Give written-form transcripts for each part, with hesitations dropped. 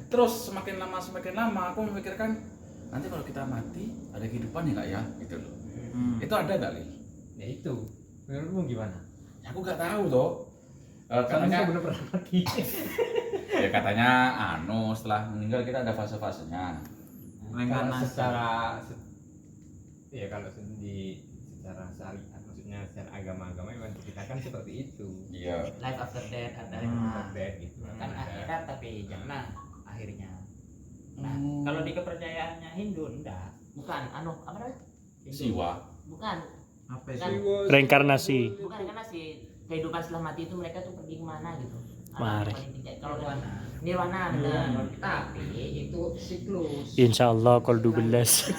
Terus semakin lama aku memikirkan nanti kalau kita mati ada kehidupan ya nggak ya gitu loh. Itu ada nggak Li? Ya itu. Menurutmu gimana? Ya, aku nggak tahu toh. Katanya Katanya bener pernah mati. ya katanya setelah meninggal kita ada fase-fasenya. Kalau kalau secara syariat maksudnya secara agama-agama memang kita kan seperti itu. Iya. Life after death ada Gitu. kan akhirat tapi jangan akhirnya. Nah, kalau di kepercayaannya Hindu enggak, bukan apa namanya? Siwa. Bukan. Apa Kan, sih? Reinkarnasi. bukan karena si kehidupan setelah mati itu mereka tuh pergi kemana gitu. Mari. Kalau nirwana benar. Tapi itu siklus. Insyaallah koldu belas.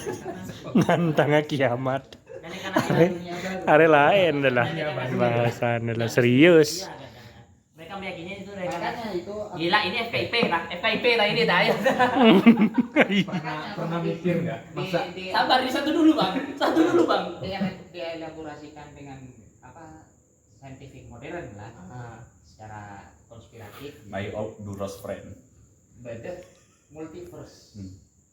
Ngantang kiamat. Dan karena dunia baru. Are lain adalah bahasan adalah serius. Iya, kadang. Mereka meyakini itu Makanya itu gila ini FKIP lah, FKIP lah ini dah ya. Pernah mikir nggak? Masa Sabar di satu dulu bang. Dielaborasikan dengan apa scientific modern lah, secara konspiratif. My outdoors friend. Bedet multiverse.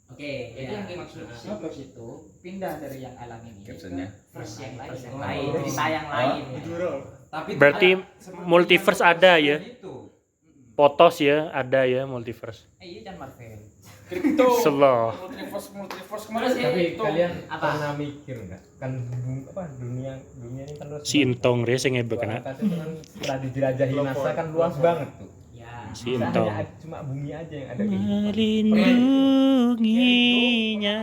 Oke, Jadi yang dimaksud siklus itu pindah dari yang alam ini ke Captionnya. verse yang lain, cerita yang lain. Tapi Berarti seperti multiverse yang ada ya? itu. Potos ya, ada ya multiverse. Iya kan Marvel. Kripto. Slow. Multiverse kemarin Terus tapi itu. kalian Apa? pernah mikir nggak? Kan dunia ini kan luas. Si Intong re sing ngebe Luar kena. angkasa itu kan setelah dijelajahi NASA kan luas banget tuh. Ya. Si Masa Intong. hanya cuma bumi aja yang ada kehidupan. Melindunginya.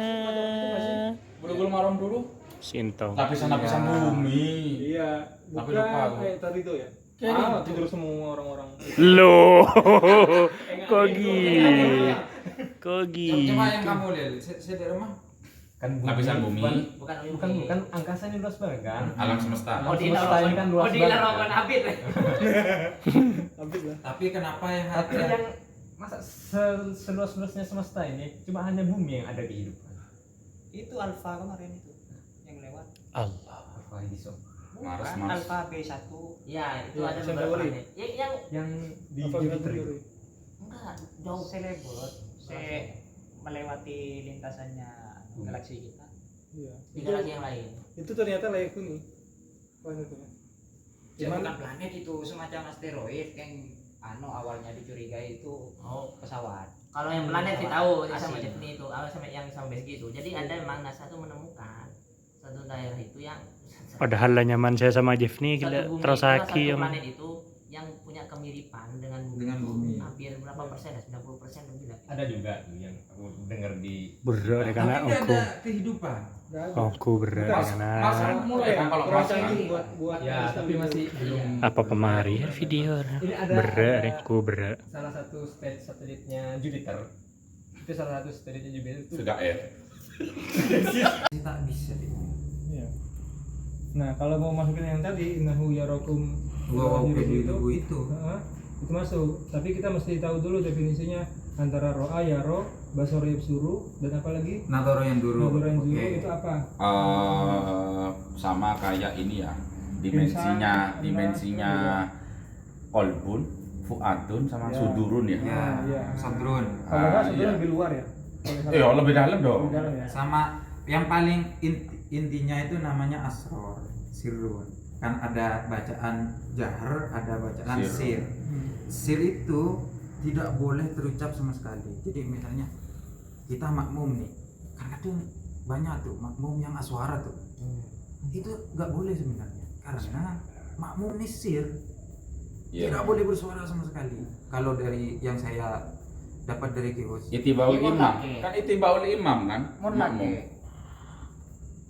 Bulu-bulu marom dulu. Si Intong. Lapisan-lapisan bumi. Iya, Tapi bukan lupa aku. kayak tadi tuh ya. Kayak gitu. Tidur semua orang-orang. Loh. Kok gitu? Kok Cuma yang gitu? kamu lihat, saya di rumah Kan Lapisan bumi. bukan angkasa ini luas banget kan? Alam semesta. Oh di Semesta ini kan luas banget. rokok Habib. habis lah. tapi kenapa yang Tapi ada yang masa seluas-luasnya semesta ini cuma hanya bumi yang ada kehidupan. Itu Alpha kemarin itu yang lewat. Allah. Apa ini so? Mars. Alpha B1. Ya, itu Ya, ada Centauri. beberapa planet. Yang Yang di apa Jupiter. teori? enggak jauh selebot. Melewati lintasannya galaksi kita. Iya. Di galaksi yang lain. Itu ternyata layak huni. Planetnya. Cuman Cuman planet itu semacam asteroid yang awalnya dicurigai itu pesawat. Kalau yang planet sih tahu sama Jepni itu, sama yang sama Beski itu. Jadi ada memang NASA tuh menemukan satu daerah itu yang Padahal lah nyaman saya sama Jeff nih satu gila bumi terus itu, aki satu yang planet itu yang punya kemiripan dengan bumi. Dengan bumi. Hampir berapa persen? 90% lebih lah. Ada juga tuh yang aku dengar di berat deh tapi karena tidak aku. ada kehidupan. Aku berat deh karena Masa mulai kan kalau Proses masa ini buat ya tapi masih belum apa pemari ya video Ini ada berat deh aku berat. salah satu satelitnya Jupiter. Itu salah satu satelitnya Jupiter itu sudah air. Tak bisa deh. Iya. Nah, kalau mau masukin yang tadi innahu yarakum Wow, itu, itu. itu masuk. Tapi kita mesti tahu dulu definisinya antara ro'a, yaro, basar yabsuru dan apa lagi? Nadoro yang dulu. Nadara yang dulu Oke. itu apa? Sama kayak ini ya. Dimensinya kolbun, fuadun sama Ya. sudurun ya. Ya, Iya. Sadrun. Kalau nggak iya. sebenarnya lebih luar ya. Kalau nggak Iya, lebih dalam dong. lebih dalam ya. Sama yang paling intinya itu namanya asror, sirrun. Kan ada bacaan jahar, ada bacaan Sir. sir. Sir itu tidak boleh terucap sama sekali. Jadi misalnya kita makmum nih, kan kadang banyak tuh makmum yang aswara tuh. Itu nggak boleh sebenarnya, karena makmum nih sir, Iya. tidak boleh bersuara sama sekali. Kalau dari yang saya dapat dari Kios, Itibaul Iya, imam. pakai. Kan itibaul imam kan? Makmum.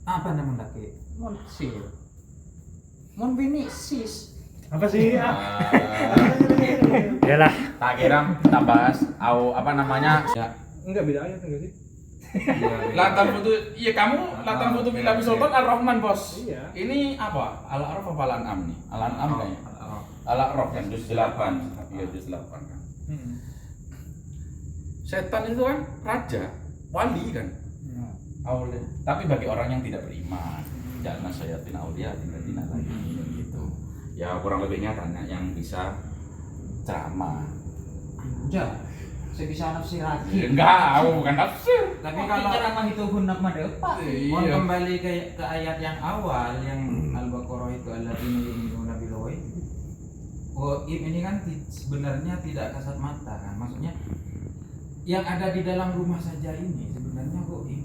apa namanya laki? Mon sir. Mon Vinicius. Apa sih? Yalah, Tak kira kita bahas apa namanya? Ya. Enggak beda ayat enggak sih? Latan foto, iya kamu latan foto Nabi Sultan Ar-Rahman bos. Iya. Ini apa? Al-Araf apa Al-An'am nih? Al-An'am kayaknya. Al-Araf kan juz 8. Iya juz 8 kan. Setan itu kan raja, wali kan. Aulia. Tapi bagi orang yang tidak beriman, jangan syayatin aulia tidak lagi gitu. Ya kurang lebihnya tanya yang bisa ceramah. Ya, sebisa nafsi lagi. Enggak, aku bukan nafsir. Tapi kalau ramah itu guna madepa. mau Iya. kembali ke ayat yang awal yang Al-Baqarah itu alladzina yu'minuna bil ghaib. Ghaib ini kan sebenarnya tidak kasat mata kan. Maksudnya yang ada di dalam rumah saja ini sebenarnya ghaib.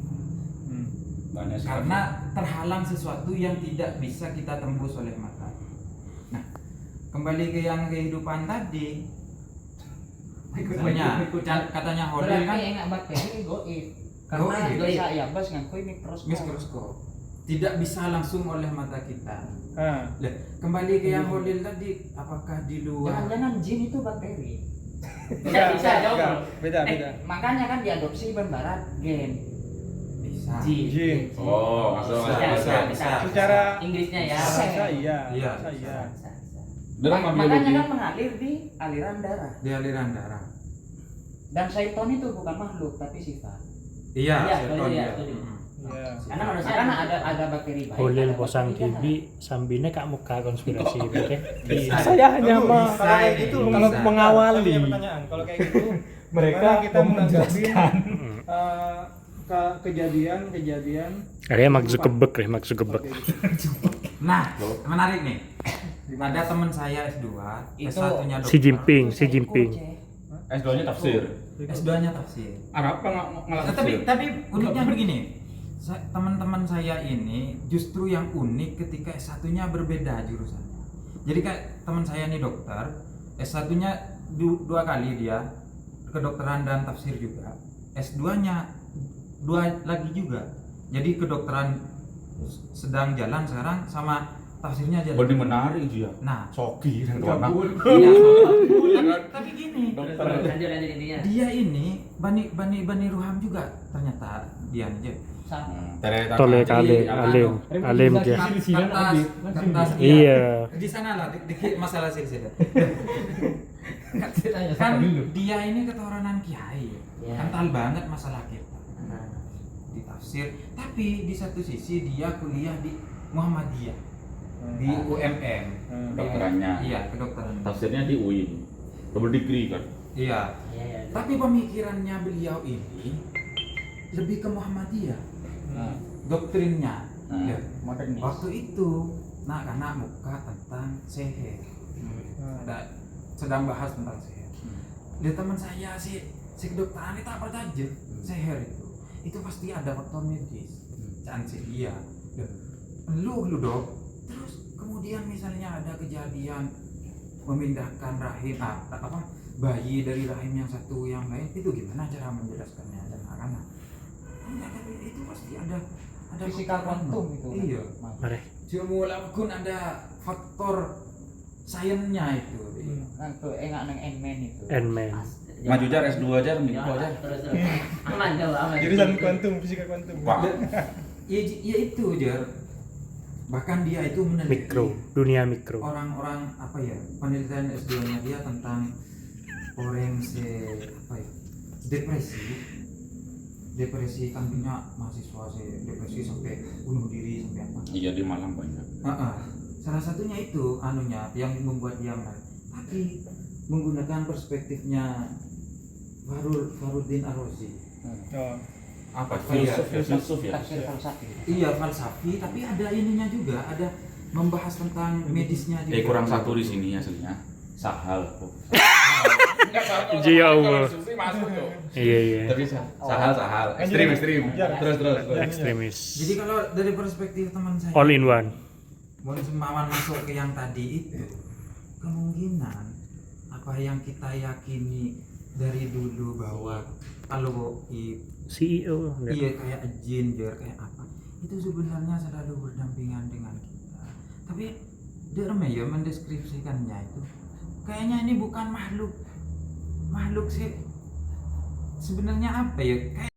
Banyak sekali. Karena terhalang sesuatu yang tidak bisa kita tembus oleh mata. Nah, kembali ke yang kehidupan tadi. Katanya Holil Berarti kan enak bakteri goib. Karena Goib. bisa ya bas ngakui mikroskop. mikroskop. Tidak bisa langsung oleh mata kita. Ah, Lah, kembali ke yang Holil tadi, apakah di luar Jangan-jangan jin itu bakteri. Tidak bisa jauh. enggak. Bro. Beda, beda. Makanya kan diadopsi barat gen. bisa? Jin. Oh, masuk Bisa, masuk. bisa. Secara Inggrisnya ya. rasa iya. Iya. Rasa iya. Dalam Makanya biologi. kan mengalir di aliran darah. Di aliran darah. Dan syaiton itu bukan makhluk tapi sifat. Iya, Iya, seton, iya, iya. setuju. Iya. Karena manusia Karena ada bakteri baik. Holil ada posang bakteri jahat. kibi sambine kak muka konspirasi oke. Bisa. Saya hanya Tunggu, mau kalau kayak gitu, Bisa. kalau mengawali. saya punya pertanyaan. Kalau kayak gitu, Mereka gimana kita menanggapi Hmm. kejadian Ada yang maksud gebek deh, maksud gebek. Nah, menarik nih. Ada teman saya S2, Itu S1-nya dokter. Si Jinping, si Jinping. S2-nya tafsir. S2-nya tafsir. Arab apa ngalah tafsir? Tapi uniknya begini. Teman-teman saya ini justru yang unik ketika S1-nya berbeda jurusannya. Jadi kayak teman saya nih dokter, S1-nya dua kali dia kedokteran dan tafsir juga. S2-nya dua lagi juga. Jadi kedokteran sedang jalan sekarang sama tafsirnya jalan. Bener menarik itu ya. Nah, Soki dan tuan. iya, tapi gini, Dokter. Lanjut intinya. dia ini Bani Ruham juga ternyata dia aja. Tole kale, alim, alim dia. Kertas Iya. di sana lah dikit masalah silsilah. Kan dia ini keturunan kiai, Ya. kental banget masalah kita di tafsir. Tapi di satu sisi dia kuliah di Muhammadiyah di UMM. Kedokterannya. Iya, kedokteran. Tafsirnya di UIN. Double degree kan. Iya. Iya, iya. Tapi pemikirannya beliau ini lebih ke Muhammadiyah. Doktrinnya. Ya, modernis. waktu itu anak muka tentang seher. Ada sedang bahas tentang seher. Dia teman saya si kedokteran itu apa aja seher itu pasti ada faktor medis. Jangan sih dia. Lu dok. Terus kemudian misalnya ada kejadian memindahkan rahim apa bayi dari rahim yang satu yang lain itu gimana cara menjelaskannya dan anak-anak? Enggak, tapi itu pasti ada Fisika faktor kuantum anu. itu. Iya. Mari. Ilmu lakukan ada faktor sainsnya itu. Nah, tuh enggak nang Ant-Man itu. Endman. Maju jar S2 jar, Ya, mikro jar. terus. Aman jauh, aman. jurusan kuantum, fisika kuantum. Wah. Ya itu Jar. Bahkan dia itu meneliti Mikro, dunia mikro. orang-orang apa ya penelitian S2-nya dia tentang orang depresi kan punya mahasiswa depresi sampai bunuh diri sampai apa. Iya di Malang banyak. Salah satunya itu anunya yang membuat dia menarik. Tapi menggunakan perspektifnya Fakhruddin Ar-Razi. Oh. Apa? Iya. Filsuf ya. Tafsir falsafi. Iya falsafi, tapi ada ininya juga, ada membahas tentang medisnya juga. Kurang satu di sini aslinya. Sahal. Iya, Allah. Masuk tuh. Iya, iya. Tapi sahal. Ekstrim. Terus. Ekstremis. Jadi kalau dari perspektif teman saya, All in one. mau semawan masuk ke yang tadi itu, kemungkinan apa yang kita yakini dari dulu bahwa kalau CEO. iya kayak jin, kayak apa, itu sebenarnya selalu berdampingan dengan kita. Tapi Derme ya mendeskripsikannya itu kayaknya ini bukan makhluk sih, sebenarnya apa ya, kayak